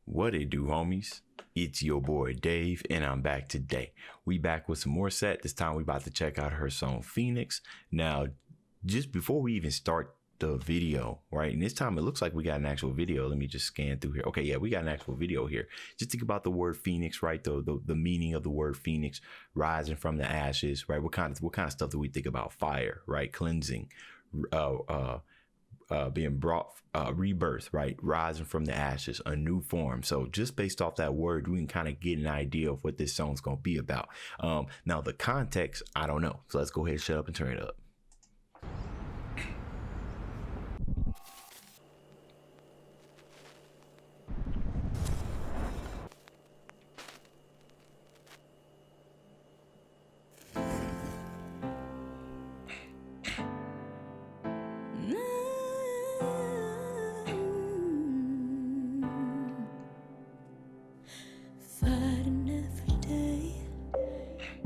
What it do, homies? It's your boy Dave, and I'm back today. We back with some more Morissette. This time we about to check out her song Phoenix. Now, just before we even start the video, right? And this time it looks like we got an actual video. Let me just scan through here. Okay, yeah, we got an actual video here. Just think about the word Phoenix, right? The meaning of the word Phoenix, rising from the ashes, right? What kind of stuff do we think about? Fire, right? Cleansing, being brought, rebirth, right? Rising from the ashes, a new form. So just based off that word, we can kind of get an idea of what this song's gonna be about. Now the context, I don't know. So let's go ahead and shut up and turn it up.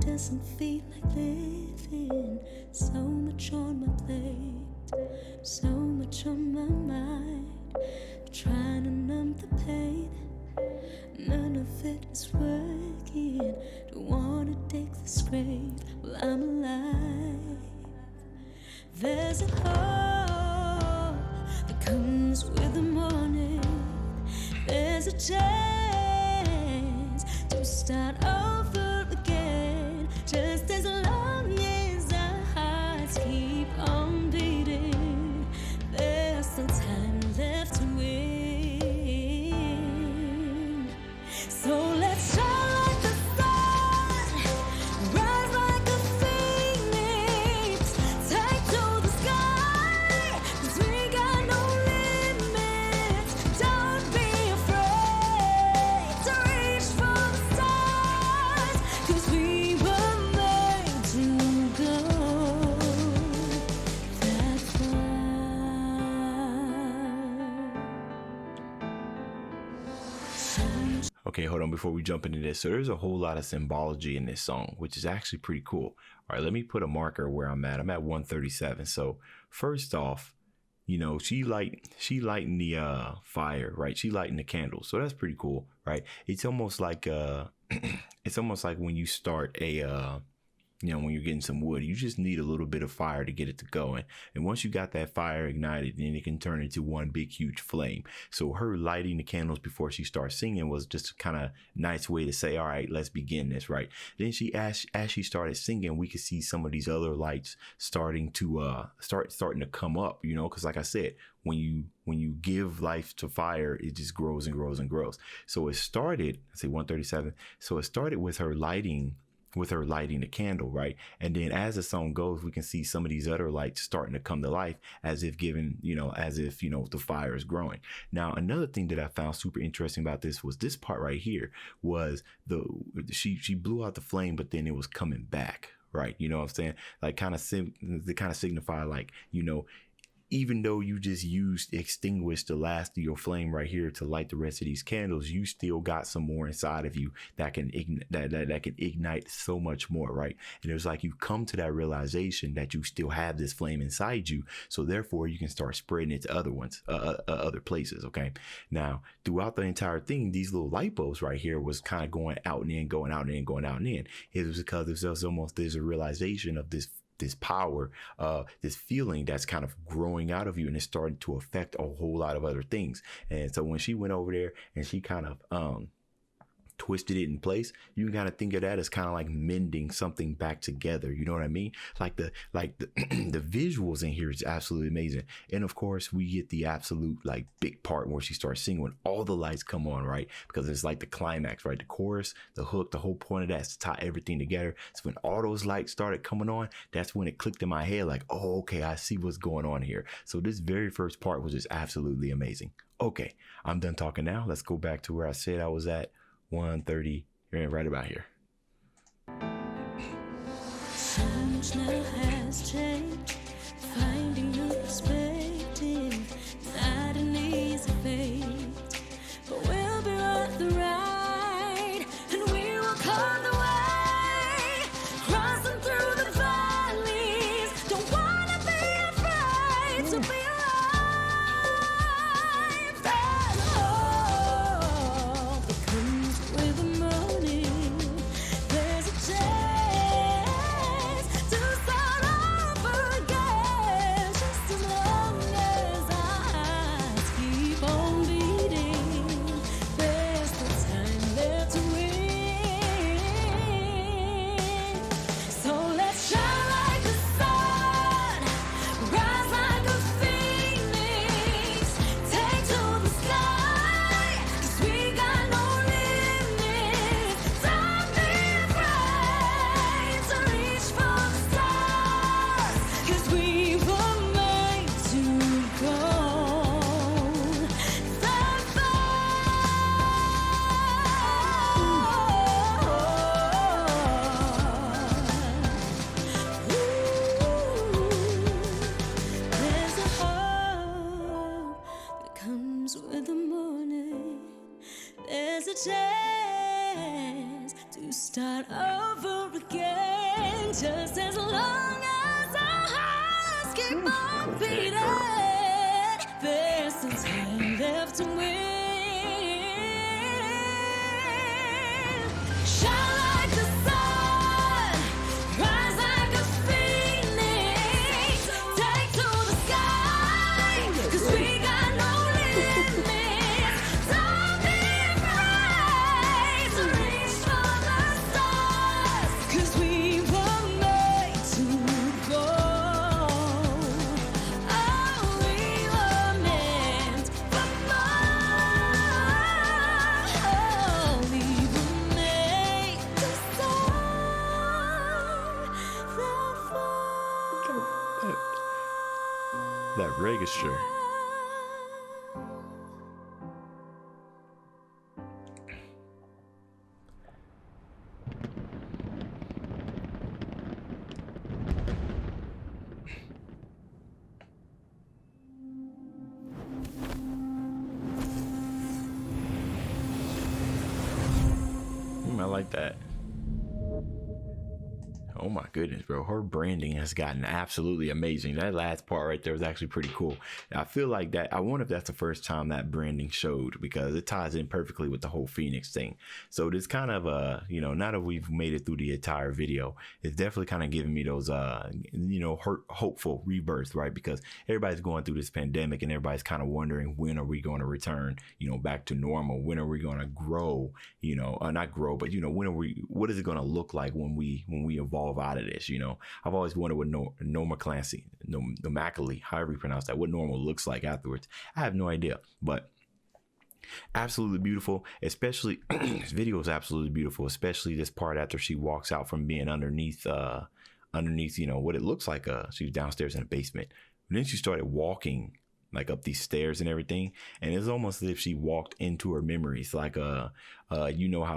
Doesn't feel like living. So much on my plate, so much on my mind. Trying to numb the pain, none of it is working. Don't wanna take this grave while I'm alive. There's a hope that comes with the morning. There's a chance to start over again. Just as long as our hearts keep on beating, there's still time left to win. So let's shine like the sun, rise like a phoenix, take to the sky, 'cause we got no limits. Don't be afraid to reach for the stars, 'cause we were made to go that far. Okay, hold on before we jump into this. So there's a whole lot of symbology in this song, which is actually pretty cool. All right, let me put a marker where I'm at. I'm at 137. So first off, you know, she lighting the fire, right? She lighting the candle. So that's pretty cool, right? It's almost like it's almost like when you start a you know, when you're getting some wood, you just need a little bit of fire to get it to going. And once you got that fire ignited, then it can turn into one big, huge flame. So her lighting the candles before she starts singing was just a kind of nice way to say, all right, let's begin this, right? Then as she started singing, we could see some of these other lights starting to come up, you know, because like I said, when you give life to fire, it just grows and grows and grows. So it started, let's say 137. So it started with her lighting the candle, right? And then as the song goes, we can see some of these other lights starting to come to life as if the fire is growing. Now, another thing that I found super interesting about this was this part right here was she blew out the flame, but then it was coming back, right? You know what I'm saying? Like to kind of signify, like, you know, even though you just extinguished the last of your flame right here to light the rest of these candles, you still got some more inside of you that can ignite so much more, right? And it was like you come to that realization that you still have this flame inside you, so therefore you can start spreading it to other places. Okay, now throughout the entire thing, these little light bulbs right here was kind of going out and in, going out and in, going out and in. It was because there's a realization of this power, this feeling that's kind of growing out of you, and it's starting to affect a whole lot of other things. And so when she went over there and she kind of twisted it in place, you can kind of think of that as kind of like mending something back together. You know what I mean? Like the the visuals in here is absolutely amazing. And of course we get the absolute like big part where she starts singing when all the lights come on, right? Because it's like the climax, right? The chorus, the hook, the whole point of that is to tie everything together. So when all those lights started coming on, that's when it clicked in my head, like, oh, okay, I see what's going on here. So this very first part was just absolutely amazing. Okay, I'm done talking now. Let's go back to where I said I was at. 130, right about here. So much now has changed, finding new perspective, not an easy fate, but we'll be worth the ride, and we will come the way, crossing through the valleys, don't wanna be afraid to be alive, and oh, a chance to start over again, just as long as our hearts keep on beating. There's some time left to win. Shine like the sun, rise like a phoenix, take to the sky, 'cause we got no limits. Don't be afraid to reach for the stars, 'cause we were made to go. Oh, we were meant for more. Oh, we were made to soar that far. That register. I like that. Oh my goodness, bro. Her branding has gotten absolutely amazing. That last part right there was actually pretty cool. I feel like that. I wonder if that's the first time that branding showed, because it ties in perfectly with the whole Phoenix thing. So this kind of, now that we've made it through the entire video, it's definitely kind of giving me those, hopeful rebirth, right? Because everybody's going through this pandemic and everybody's kind of wondering, when are we going to return, back to normal? When are we going to grow, not grow, but, what is it going to look like when we evolve out of this? I've always wondered what nomadically, however you pronounce that, what normal looks like afterwards. I have no idea, but absolutely beautiful. Especially this video is absolutely beautiful, especially this part after she walks out from being underneath what it looks like. She's downstairs in the basement, and then she started walking like up these stairs and everything, and it's almost as if she walked into her memories. Like how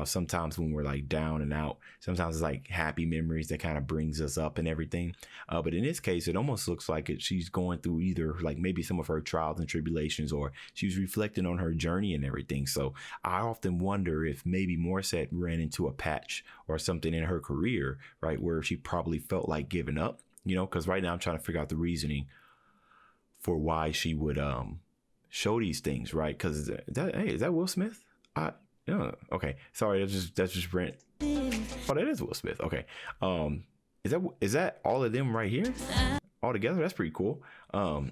sometimes when we're like down and out, sometimes it's like happy memories that kind of brings us up and everything, but in this case it almost looks like she's going through either like maybe some of her trials and tribulations, or she's reflecting on her journey and everything. So I often wonder if maybe Morissette ran into a patch or something in her career, right, where she probably felt like giving up, because right now I'm trying to figure out the reasoning for why she would show these things, right? Because is that Will Smith? Okay, sorry, that's just Brent. Oh, that is Will Smith. Okay, is that all of them right here all together? That's pretty cool. Oh,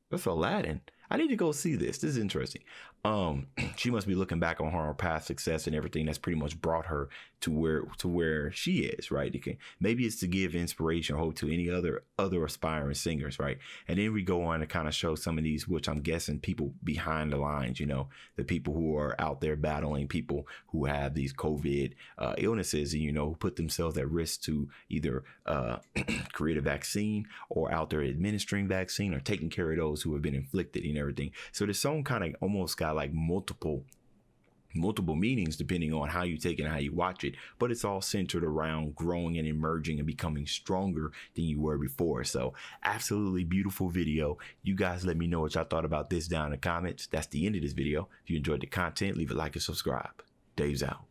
that's Aladdin. I need to go see this. This is interesting. She must be looking back on her past success and everything that's pretty much brought her to where she is, right? Maybe it's to give inspiration or hope to any other aspiring singers, right? And then we go on to kind of show some of these, which I'm guessing people behind the lines, the people who are out there battling, people who have these COVID illnesses, and who put themselves at risk to either create a vaccine or out there administering vaccine or taking care of those who have been inflicted and everything. So this song kind of almost got like multiple meanings depending on how you take it and how you watch it, but it's all centered around growing and emerging and becoming stronger than you were before. So absolutely beautiful video. You guys let me know what y'all thought about this down in the comments. That's the end of this video. If you enjoyed the content, leave a like and subscribe. Dave's out.